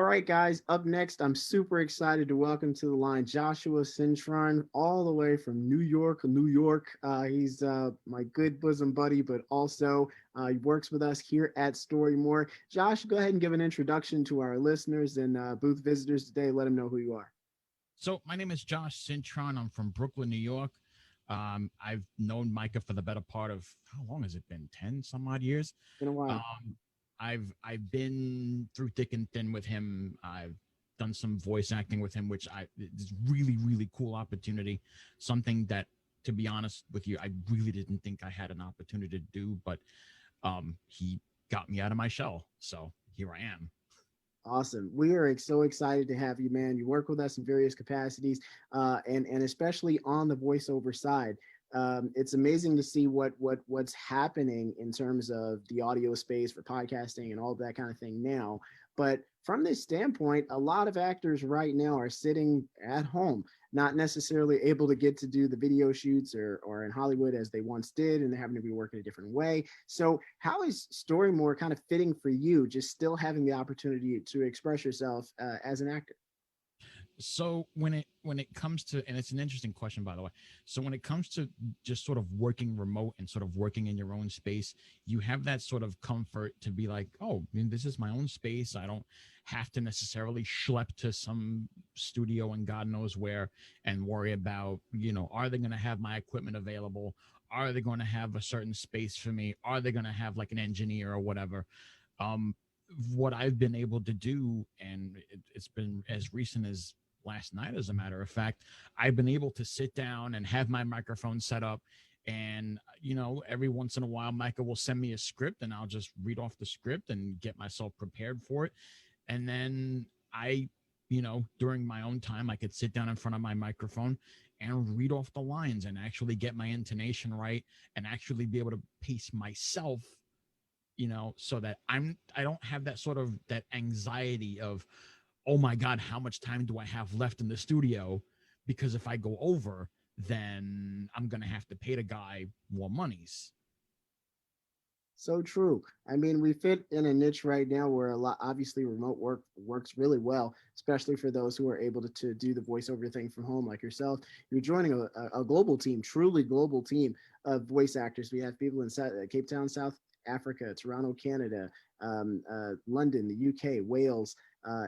right, guys. Up next, I'm super excited to welcome to the line Joshua Cintron, all the way from New York, New York. He's my good bosom buddy, but also he works with us here at Storymore. Josh, go ahead and give an introduction to our listeners and booth visitors today. Let them know who you are. So my name is Josh Cintron. I'm from Brooklyn, New York. I've known Micah for the better part of how long has it been? 10 some odd years. Been a while. Um, I've been through thick and thin with him. I've done some voice acting with him, which is really cool opportunity. Something that, to be honest with you, I really didn't think I had an opportunity to do, but he got me out of my shell. So here I am. Awesome. We are so excited to have you, man. You work with us in various capacities, and especially on the voiceover side. It's amazing to see what's happening in terms of the audio space for podcasting and all that kind of thing now. But from this standpoint, a lot of actors right now are sitting at home, not necessarily able to get to do the video shoots or in Hollywood as they once did, and they're having to be working a different way. So how is Storymore kind of fitting for you, just still having the opportunity to express yourself as an actor? So when it comes to, and it's an interesting question, by the way. So when it comes to just sort of working remote and sort of working in your own space, you have that sort of comfort to be like, oh, I mean, this is my own space. I don't have to necessarily schlep to some studio and God knows where and worry about, are they going to have my equipment available? Are they going to have a certain space for me? Are they going to have like an engineer or whatever? Um, what I've been able to do, and it's been as recent as last night, as a matter of fact, I've been able to sit down and have my microphone set up. And, every once in a while, Micah will send me a script and I'll just read off the script and get myself prepared for it. And then during my own time, I could sit down in front of my microphone and read off the lines and actually get my intonation right and actually be able to pace myself, so that I don't have that sort of that anxiety of, oh my God, how much time do I have left in the studio? Because if I go over, then I'm going to have to pay the guy more monies. So true. I mean, we fit in a niche right now where a lot, obviously, remote work works really well, especially for those who are able to do the voiceover thing from home, like yourself. You're joining a global team, truly global team of voice actors. We have people in Cape Town, South Africa, Toronto, Canada, London, the UK, Wales,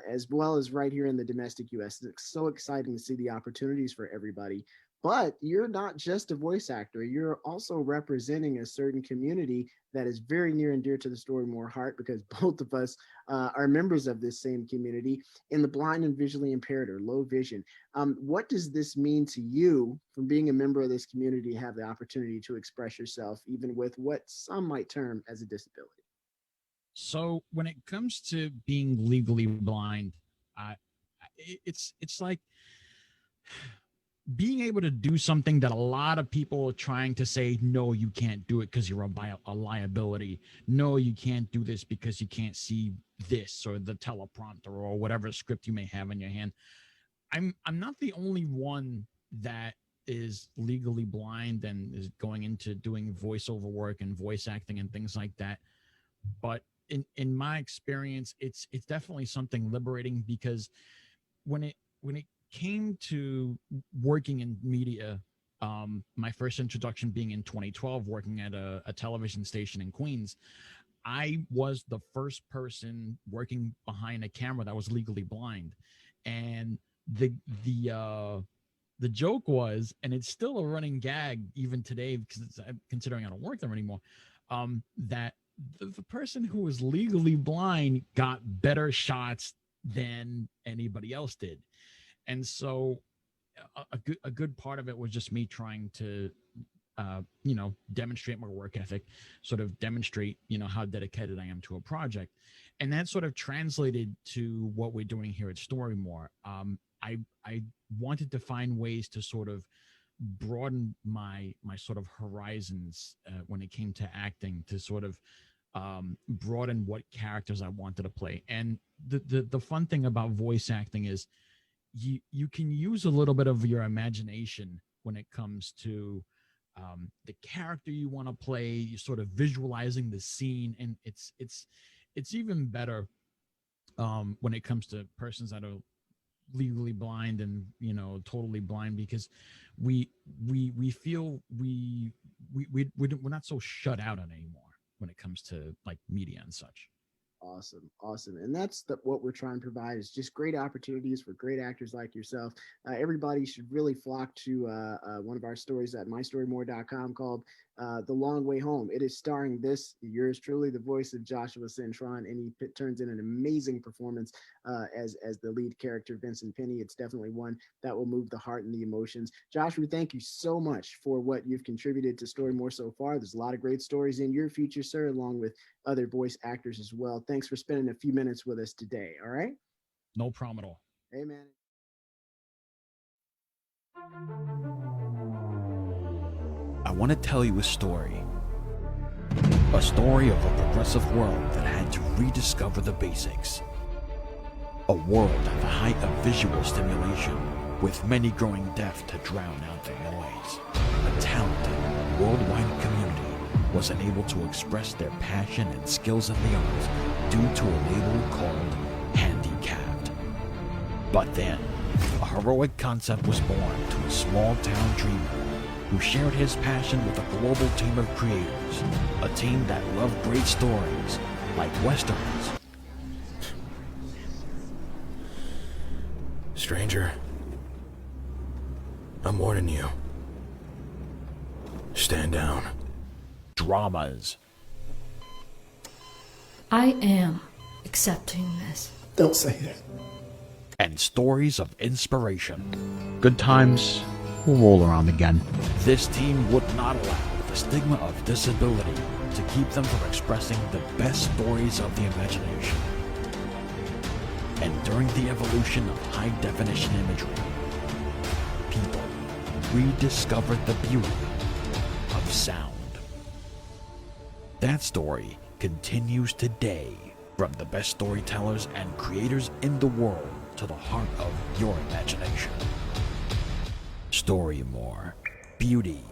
as well as right here in the domestic US. It's so exciting to see the opportunities for everybody. But you're not just a voice actor, you're also representing a certain community that is very near and dear to the Storymore heart because both of us are members of this same community in the blind and visually impaired or low vision. What does this mean to you from being a member of this community, have the opportunity to express yourself, even with what some might term as a disability? So when it comes to being legally blind, it's like being able to do something that a lot of people are trying to say, no, you can't do it because you're a liability. No, you can't do this because you can't see this or the teleprompter or whatever script you may have in your hand. I'm not the only one that is legally blind and is going into doing voiceover work and voice acting and things like that. But in my experience, it's definitely something liberating because when it came to working in media, my first introduction being in 2012, working at a television station in Queens, I was the first person working behind a camera that was legally blind. And the the joke was, and it's still a running gag even today, because considering I don't work there anymore, that the person who was legally blind got better shots than anybody else did. And so a good part of it was just me trying to demonstrate my work ethic, sort of demonstrate, how dedicated I am to a project. And that sort of translated to what we're doing here at Storymore. I wanted to find ways to sort of broaden my sort of horizons when it came to acting, to sort of broaden what characters I wanted to play. And the fun thing about voice acting is you can use a little bit of your imagination when it comes to the character you want to play. You sort of visualizing the scene, and it's even better when it comes to persons that are legally blind and totally blind, because we feel we're not so shut out on anymore when it comes to like media and such. Awesome. And that's what we're trying to provide is just great opportunities for great actors like yourself. Everybody should really flock to one of our stories at mystorymore.com called The Long Way Home. It is starring yours truly, the voice of Joshua Cintron, and he turns in an amazing performance as the lead character, Vincent Penny. It's definitely one that will move the heart and the emotions. Joshua, thank you so much for what you've contributed to Storymore so far. There's a lot of great stories in your future, sir, along with other voice actors as well. Thanks for spending a few minutes with us today. All right. No problem at all. Hey, man. I want to tell you a story. A story of a progressive world that had to rediscover the basics. A world at the height of visual stimulation, with many growing deaf to drown out the noise. A talented, worldwide community was unable to express their passion and skills in the arts due to a label called handicapped. But then, a heroic concept was born to a small-town dreamer who shared his passion with a global team of creators, a team that loved great stories like westerns. Stranger, I'm warning you. Stand down. Dramas. I am accepting this. Don't say that. And stories of inspiration. Good times will roll around again. This team would not allow the stigma of disability to keep them from expressing the best stories of the imagination. And during the evolution of high-definition imagery, people rediscovered the beauty of sound. That story continues today, from the best storytellers and creators in the world to the heart of your imagination. Storymore. Beauty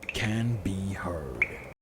can be heard.